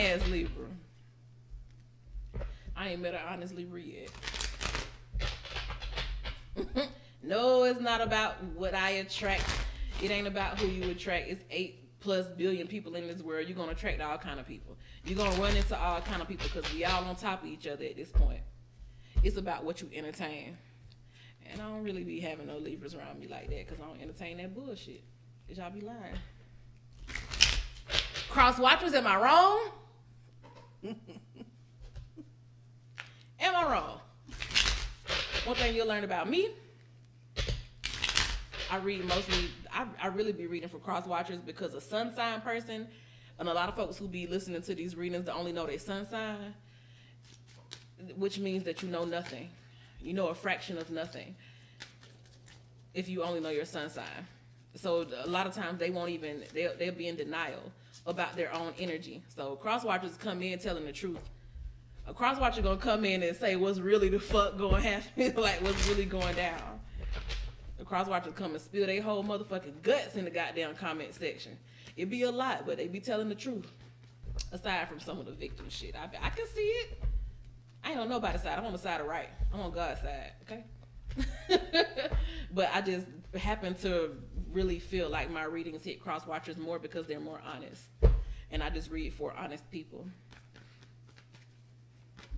ass Libra. I ain't met an honest Libra yet. No, it's not about what I attract. It ain't about who you attract. It's 8+ billion people in this world. You're gonna attract all kind of people. You're gonna run into all kind of people because we all on top of each other at this point. It's about what you entertain. And I don't really be having no Libras around me like that because I don't entertain that bullshit. Cause y'all be lying. Cross watchers, am I wrong? Am I wrong? One thing you'll learn about me, I read mostly, I really be reading for cross watchers because a sun sign person, and a lot of folks who be listening to these readings that only know their sun sign, which means that you know nothing. You know a fraction of nothing if you only know your sun sign. So a lot of times they won't even, they'll be in denial about their own energy. So cross watchers come in telling the truth. A cross watcher gonna come in and say what's really the fuck going to happen, like what's really going down. The cross watchers come and spill their whole motherfucking guts in the goddamn comment section. It be a lot, but they be telling the truth. Aside from some of the victim shit, I can see it. I ain't on nobody's side. I'm on the side of right. I'm on God's side, okay? But I just happen to really feel like my readings hit cross watchers more because they're more honest. And I just read for honest people.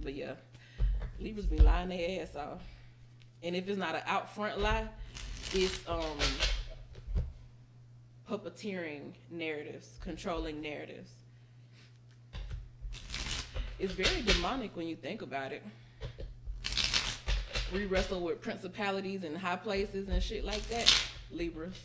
But yeah, Libras be lying their ass off. And if it's not an out front lie, it's puppeteering narratives, controlling narratives. It's very demonic when you think about it. We wrestle with principalities and high places and shit like that, Libras.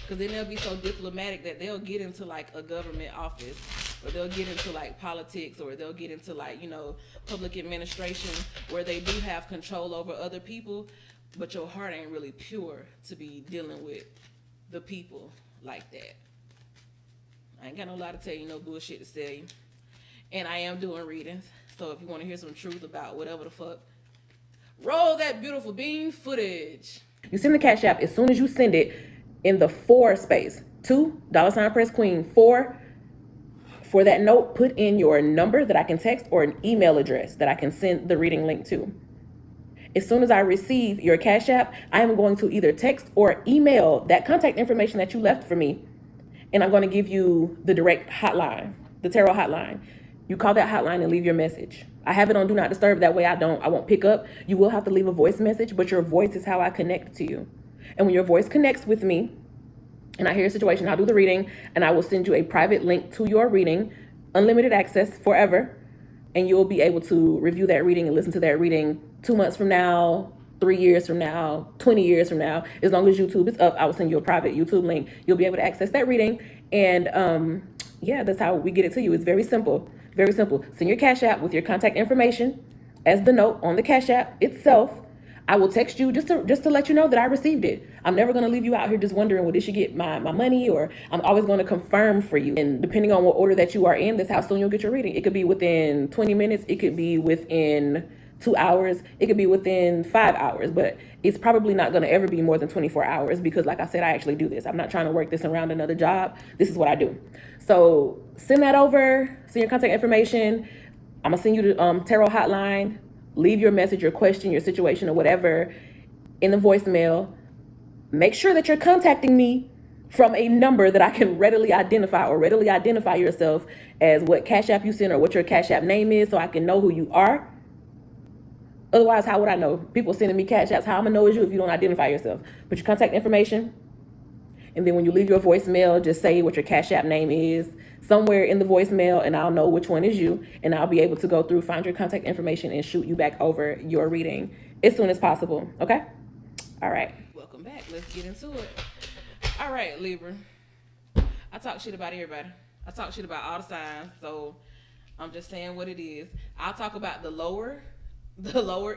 Because then they'll be so diplomatic that they'll get into like a government office, or they'll get into like politics, or they'll get into like, you know, public administration where they do have control over other people, but your heart ain't really pure to be dealing with the people like that. I ain't got no lie to tell you, no bullshit to tell you. And I am doing readings, so if you want to hear some truth about whatever the fuck, roll that beautiful bean footage. You send the Cash App. As soon as you send it, in the 4 space, $2 PressQueen 4, for that note, put in your number that I can text or an email address that I can send the reading link to. As soon as I receive your Cash App, I am going to either text or email that contact information that you left for me, and I'm going to give you the direct hotline, the tarot hotline. You call that hotline and leave your message. I have it on Do Not Disturb. That way I won't pick up. You will have to leave a voice message, but your voice is how I connect to you. And when your voice connects with me and I hear a situation, I'll do the reading and I will send you a private link to your reading, unlimited access forever. And you'll be able to review that reading and listen to that reading 2 months from now, 3 years from now, 20 years from now. As long as YouTube is up, I will send you a private YouTube link. You'll be able to access that reading. And yeah, that's how we get it to you. It's very simple. Very simple. Send your Cash App with your contact information as the note on the Cash App itself. I will text you just to let you know that I received it. I'm never going to leave you out here just wondering, well, did she get my money? Or I'm always going to confirm for you. And depending on what order that you are in, that's how soon you'll get your reading. It could be within 20 minutes. It could be within 2 hours. It could be within 5 hours. But it's probably not going to ever be more than 24 hours because, like I said, I actually do this. I'm not trying to work this around another job. This is what I do. So send that over. Send your contact information. I'm going to send you the tarot hotline. Leave your message, your question, your situation, or whatever in the voicemail. Make sure that you're contacting me from a number that I can readily identify, or readily identify yourself as what Cash App you send or what your Cash App name is, so I can know who you are. Otherwise, how would I know? People sending me Cash Apps, how I'm going to know is you if you don't identify yourself? Put your contact information. And then when you leave your voicemail, just say what your Cash App name is somewhere in the voicemail, and I'll know which one is you, and I'll be able to go through, find your contact information, and shoot you back over your reading as soon as possible. Okay? All right. Welcome back. Let's get into it. All right, Libra. I talk shit about everybody. I talk shit about all the signs, so I'm just saying what it is. I'll talk about the lower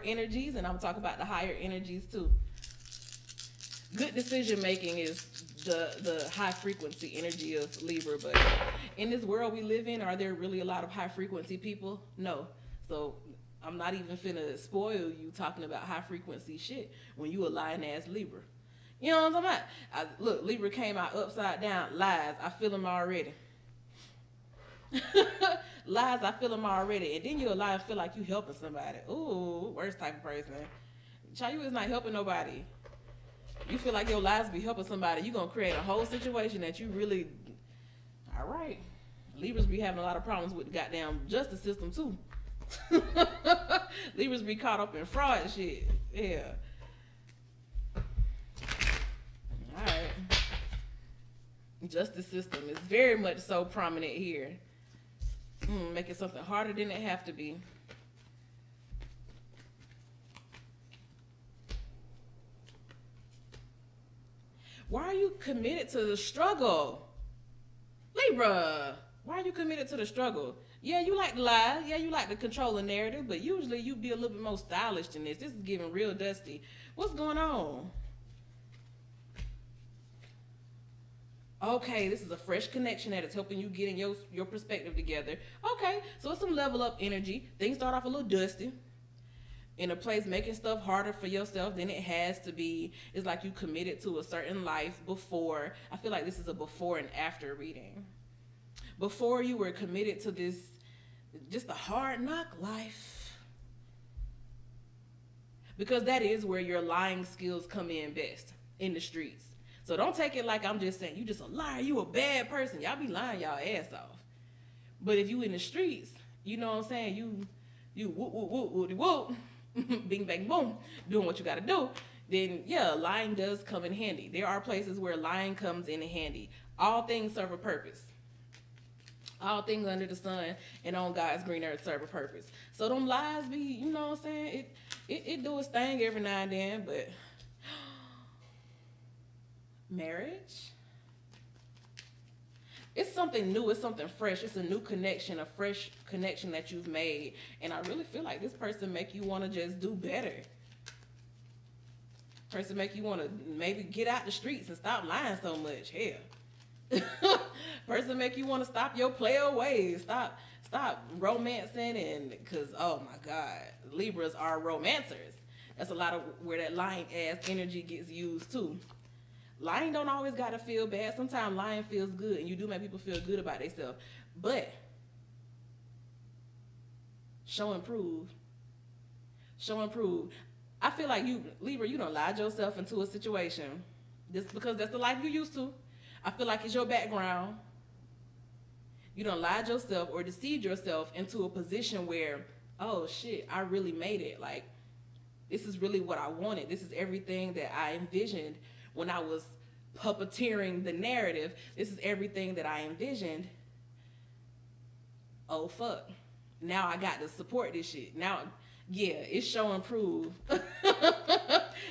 energies, and I'm talking about the higher energies too. Good decision making is the high frequency energy of Libra, but in this world we live in, are there really a lot of high frequency people? No. So I'm not even finna spoil you talking about high frequency shit when you a lying ass Libra. You know what I'm talking about? Look, Libra came out upside down, lies. I feel them already. Lies, I feel them already. And then you'll lie and feel like you helping somebody. Ooh, worst type of person. Child, you is not helping nobody. You feel like your lies be helping somebody. You going to create a whole situation that you really... All right. Libras be having a lot of problems with the goddamn justice system, too. Libras be caught up in fraud shit. Yeah. All right. Justice system is very much so prominent here. Making something harder than it have to be. Why are you committed to the struggle? Libra, why are you committed to the struggle? Yeah, you like to lie. Yeah, you like to control the narrative, but usually you be a little bit more stylish than this. This is giving real dusty. What's going on? Okay, this is a fresh connection that is helping you getting your perspective together. Okay, so it's some level up energy. Things start off a little dusty. In a place making stuff harder for yourself than it has to be. It's like you committed to a certain life before. I feel like this is a before and after reading. Before you were committed to this, just a hard knock life. Because that is where your lying skills come in best, in the streets. So don't take it like I'm just saying, you just a liar, you a bad person. Y'all be lying y'all ass off. But if you in the streets, you know what I'm saying, you whoop, whoop, whoop, whoop, whoop, bing, bang, boom, doing what you gotta do, then yeah, lying does come in handy. There are places where lying comes in handy. All things serve a purpose. All things under the sun and on God's green earth serve a purpose. So them lies be, you know what I'm saying, it do its thing every now and then, but marriage, it's something new, it's something fresh, it's a new connection, a fresh connection that you've made, and I really feel like this person make you want to just do better. Person make you want to maybe get out the streets and stop lying so much. Hell. Person make you want to stop your player ways, stop romancing, and because oh my God, Libras are romancers. That's a lot of where that lying ass energy gets used too. Lying don't always gotta feel bad. Sometimes lying feels good, and you do make people feel good about themselves. But show and prove. Show and prove. I feel like you, Libra, you done lied yourself into a situation just because that's the life you used to. I feel like it's your background. You done lied yourself or deceived yourself into a position where, oh shit, I really made it. Like, this is really what I wanted. This is everything that I envisioned when I was puppeteering the narrative. This is everything that I envisioned. Oh fuck. Now I got to support this shit. Now, yeah, it's show and prove.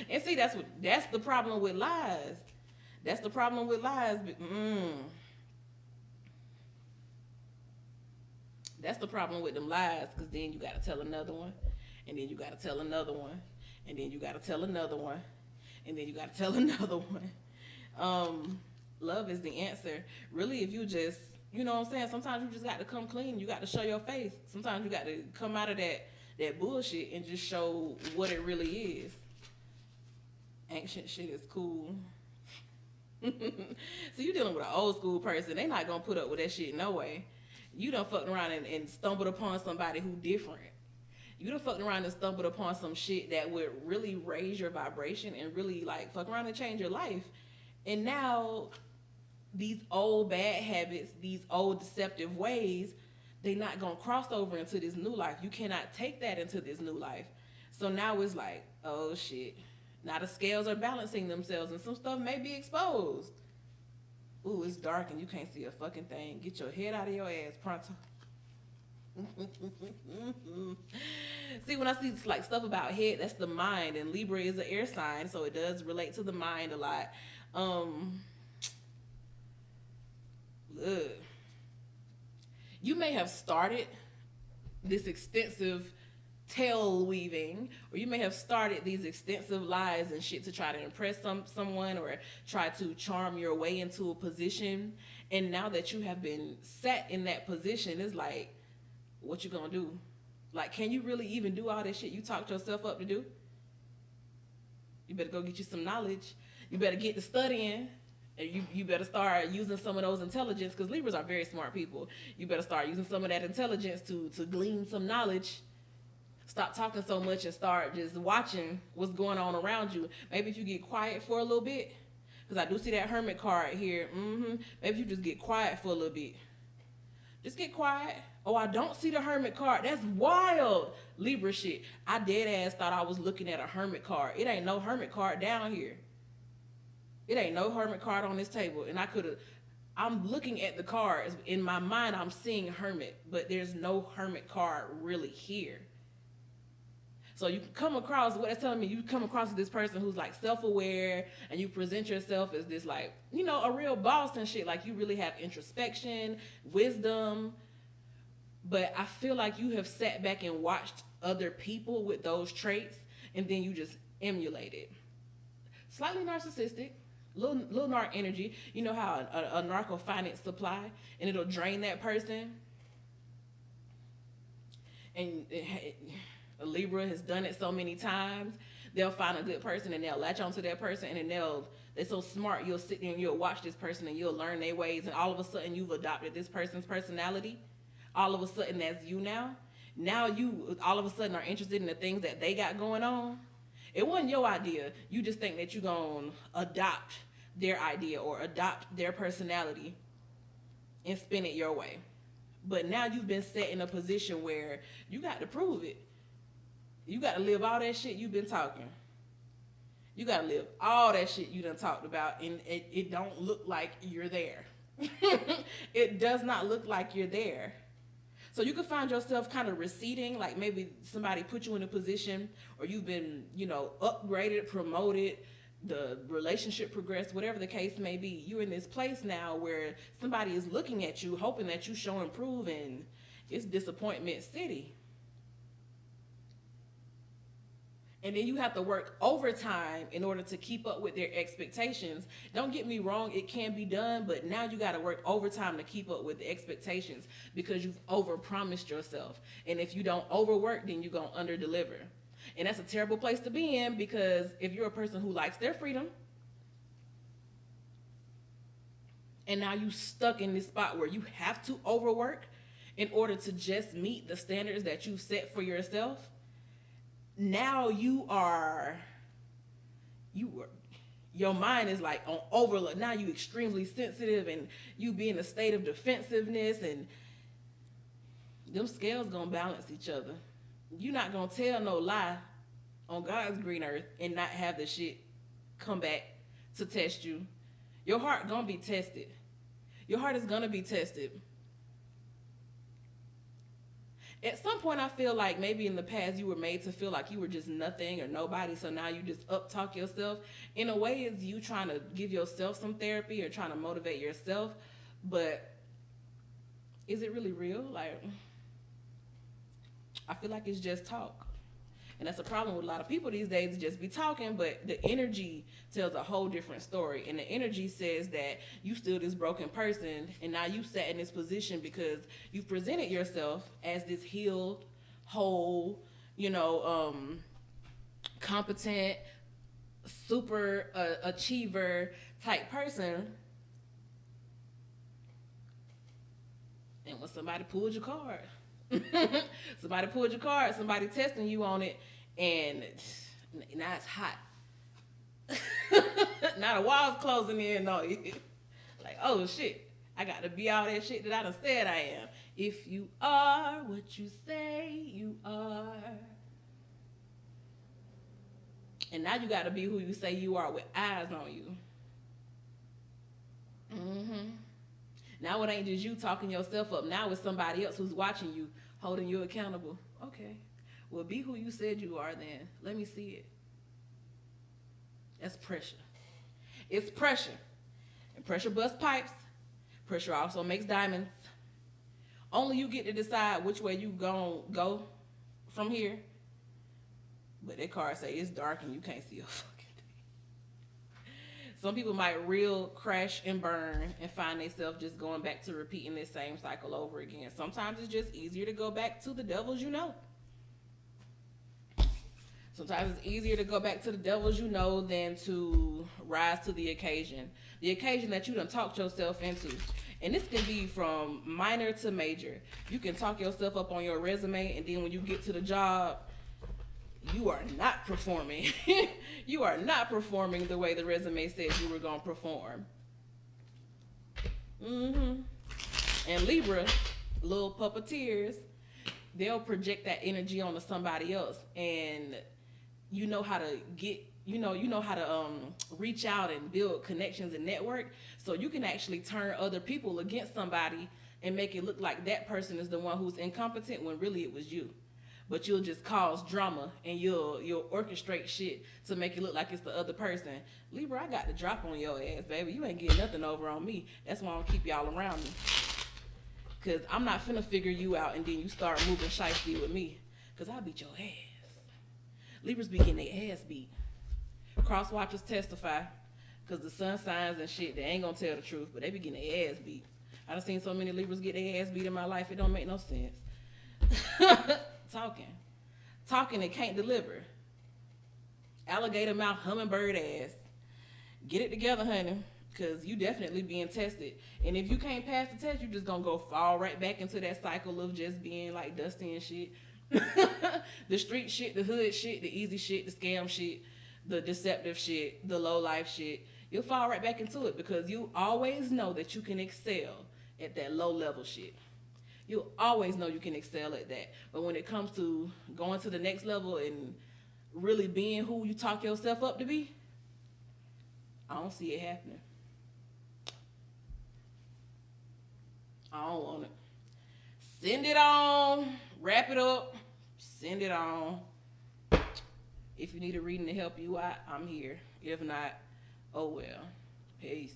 And see, that's the problem with lies. That's the problem with lies. That's the problem with them lies, because then you got to tell another one, and then you got to tell another one, and then you got to tell another one, and then you got to tell another one. Love is the answer. Really, if you just, you know what I'm saying, sometimes you just got to come clean. You got to show your face. Sometimes you got to come out of that bullshit and just show what it really is. Ancient shit is cool. So you dealing with an old school person. They not going to put up with that shit no way. You done fucked around and stumbled upon somebody who different. You done fucked around and stumbled upon some shit that would really raise your vibration and really like fuck around and change your life. And now these old bad habits, these old deceptive ways, they not gonna cross over into this new life. You cannot take that into this new life. So now it's like, oh shit. Now the scales are balancing themselves and some stuff may be exposed. Ooh, it's dark and you can't see a fucking thing. Get your head out of your ass, pronto. See, when I see like stuff about head, that's the mind, and Libra is an air sign, so it does relate to the mind a lot. You may have started this extensive tail weaving, or you may have started these extensive lies and shit to try to impress someone or try to charm your way into a position. And now that you have been set in that position, it's like, what you gonna do? Like, can you really even do all that shit you talked yourself up to do? You better go get you some knowledge. You better get to studying. And you better start using some of those intelligence, because Libras are very smart people. You better start using some of that intelligence to glean some knowledge. Stop talking so much and start just watching what's going on around you. Maybe if you get quiet for a little bit, because I do see that Hermit card here. Maybe you just get quiet for a little bit. Just get quiet. Oh, I don't see the Hermit card. That's wild. Libra shit. I dead ass thought I was looking at a Hermit card. It ain't no Hermit card down here. It ain't no Hermit card on this table. And I'm looking at the cards. In my mind, I'm seeing Hermit, but there's no Hermit card really here. So you come across, what it's telling me, you come across this person who's like self-aware, and you present yourself as this like, you know, a real boss and shit. Like you really have introspection, wisdom. But I feel like you have sat back and watched other people with those traits, and then you just emulate it. Slightly narcissistic, little narc energy. You know how a narc will find its supply, and it'll drain that person. And a Libra has done it so many times. They'll find a good person and they'll latch onto that person, and then they're so smart, you'll sit there and you'll watch this person and you'll learn their ways, and all of a sudden you've adopted this person's personality. All of a sudden that's you now. Now you all of a sudden are interested in the things that they got going on. It wasn't your idea. You just think that you're going to adopt their idea or adopt their personality and spin it your way. But now you've been set in a position where you got to prove it. You got to live all that shit you've been talking. You got to live all that shit you done talked about, and it don't look like you're there. It does not look like you're there. So you could find yourself kind of receding, like maybe somebody put you in a position, or you've been, you know, upgraded, promoted, the relationship progressed, whatever the case may be. You're in this place now where somebody is looking at you, hoping that you show and prove, and it's disappointment city. And then you have to work overtime in order to keep up with their expectations. Don't get me wrong, it can be done, but now you got to work overtime to keep up with the expectations because you've overpromised yourself. And if you don't overwork, then you're going to underdeliver. And that's a terrible place to be in, because if you're a person who likes their freedom, and now you stuck in this spot where you have to overwork in order to just meet the standards that you've set for yourself, now your mind is like on overload. Now you extremely sensitive, and you be in a state of defensiveness, and them scales gonna balance each other. You're not gonna tell no lie on God's green earth and not have the shit come back to test you. Your heart gonna be tested. Your heart is gonna be tested. At some point, I feel like maybe in the past you were made to feel like you were just nothing or nobody, so now you just up-talk yourself. In a way, it's you trying to give yourself some therapy or trying to motivate yourself, but is it really real? Like, I feel like it's just talk. And that's a problem with a lot of people these days, just be talking, but the energy tells a whole different story. And the energy says that you still this broken person, and now you sat in this position because you presented yourself as this healed, whole, competent, super achiever type person. And when somebody pulled your card, somebody testing you on it, and now it's hot. Now the wall's closing in on you. Like, oh shit, I got to be all that shit that I done said I am. If you are what you say you are. And now you got to be who you say you are with eyes on you. Now it ain't just you talking yourself up. Now it's somebody else who's watching you, holding you accountable. Okay, well, be who you said you are then. Let me see it. That's pressure. It's pressure. And pressure busts pipes. Pressure also makes diamonds. Only you get to decide which way you gonna go from here. But that card say it's dark and you can't see a fucking thing. Some people might real crash and burn and find themselves just going back to repeating this same cycle over again. Sometimes it's just easier to go back to the devils you know. Sometimes it's easier to go back to the devils you know than to rise to the occasion. The occasion that you done talked yourself into. And this can be from minor to major. You can talk yourself up on your resume, and then when you get to the job, you are not performing. You are not performing the way the resume says you were going to perform. And Libra, little puppeteers, they'll project that energy onto somebody else. And you know how to get, you know how to reach out and build connections and network. So you can actually turn other people against somebody and make it look like that person is the one who's incompetent when really it was you. But you'll just cause drama and you'll orchestrate shit to make it look like it's the other person. Libra, I got the drop on your ass, baby. You ain't getting nothing over on me. That's why I don't keep y'all around me. Because I'm not finna figure you out and then you start moving shiesty with me. Because I'll beat your ass. Libras be getting their ass beat. Cross watchers testify. Because the sun signs and shit, they ain't gonna tell the truth, but they be getting their ass beat. I done seen so many Libras get their ass beat in my life, it don't make no sense. Talking and can't deliver. Alligator mouth, hummingbird ass. Get it together, honey, because you definitely being tested. And if you can't pass the test, you just gonna go fall right back into that cycle of just being like dusty and shit. The street shit, the hood shit, the easy shit, the scam shit, the deceptive shit, the low life shit. You'll fall right back into it because you always know that you can excel at that low level shit. You'll always know you can excel at that. But when it comes to going to the next level and really being who you talk yourself up to be, I don't see it happening. I don't want it. Send it on. Wrap it up. Send it on. If you need a reading to help you out, I'm here. If not, oh well. Peace.